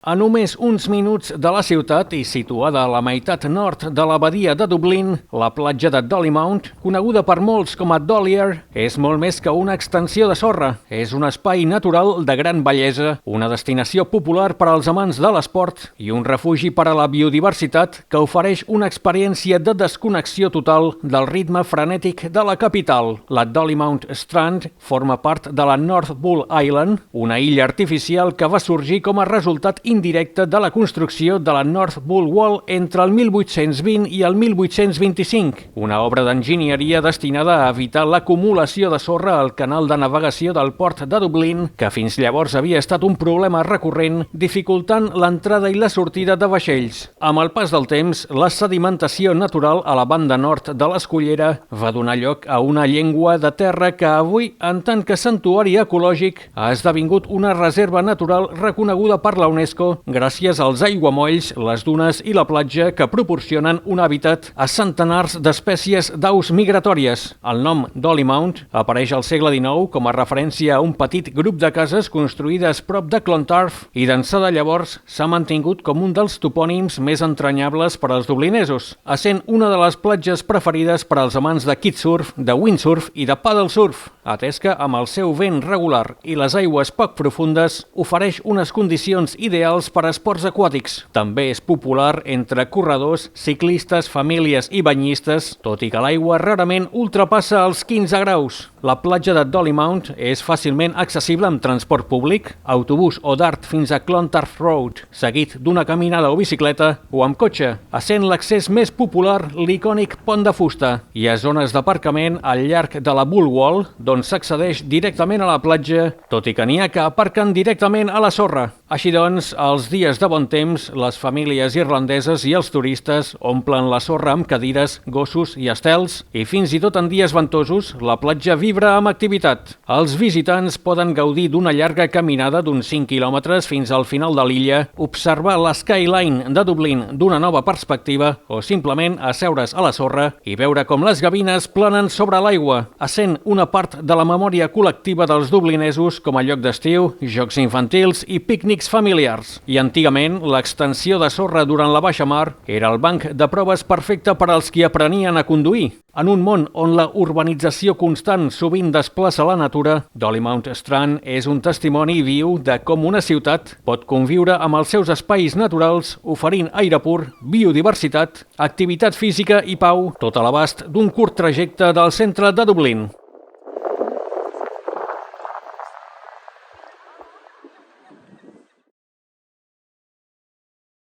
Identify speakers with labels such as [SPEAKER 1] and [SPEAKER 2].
[SPEAKER 1] A només uns minuts de la ciutat i situada a la meitat nord de la badia de Dublín, la platja de Dollymount, coneguda per molts com a Dollier, és molt més que una extensió de sorra. És un espai natural de gran bellesa, una destinació popular per als amants de l'esport i un refugi per a la biodiversitat que ofereix una experiència de desconnexió total del ritme frenètic de la capital. La Dollymount Strand forma part de la North Bull Island, una illa artificial que va sorgir com a resultat indirecte de la construcció de la North Bull Wall entre el 1820 i el 1825, una obra d'enginyeria destinada a evitar l'acumulació de sorra al canal de navegació del port de Dublín, que fins llavors havia estat un problema recurrent, dificultant l'entrada i la sortida de vaixells. Amb el pas del temps, la sedimentació natural a la banda nord de l'Escullera va donar lloc a una llengua de terra que avui, en tant que santuari ecològic, ha esdevingut una reserva natural reconeguda per la UNESCO gràcies als aiguamolls, les dunes i la platja que proporcionen un hàbitat a centenars d'espècies d'aus migratòries. El nom Dollymount apareix al segle XIX com a referència a un petit grup de cases construïdes prop de Clontarf i d'ençà de llavors s'ha mantingut com un dels topònims més entranyables per als dublinesos, essent una de les platges preferides per als amants de kitesurf, de windsurf i de paddlesurf, atès que amb el seu vent regular i les aigües poc profundes ofereix unes condicions ideals per a esports aquàtics. També és popular entre corredors, ciclistes, famílies i banyistes, tot i que l'aigua rarament ultrapassa els 15 graus. La platja de Dollymount és fàcilment accessible amb transport públic, autobús o dart fins a Clontarf Road, seguit d'una caminada o bicicleta o amb cotxe, essent l'accés més popular l'icònic pont de fusta. Hi ha zones d'aparcament al llarg de la Bull Wall, d'on s'accedeix directament a la platja, tot i que n'hi ha que aparquen directament a la sorra. Així doncs, als dies de bon temps, les famílies irlandeses i els turistes omplen la sorra amb cadires, gossos i estels, i fins i tot en dies ventosos, la platja vibra amb activitat. Els visitants poden gaudir d'una llarga caminada d'uns 5 quilòmetres fins al final de l'illa, observar la skyline de Dublín d'una nova perspectiva o simplement asseure's a la sorra i veure com les gavines planen sobre l'aigua, essent una part de la memòria col·lectiva dels dublinesos com a lloc d'estiu, jocs infantils i pícnics familiars. I antigament, l'extensió de sorra durant la baixa mar era el banc de proves perfecte per als qui aprenien a conduir. En un món on la urbanització constant sovint desplaça la natura, Dollymount Strand és un testimoni viu de com una ciutat pot conviure amb els seus espais naturals, oferint aire pur, biodiversitat, activitat física i pau, tot a l'abast d'un curt trajecte del centre de Dublín.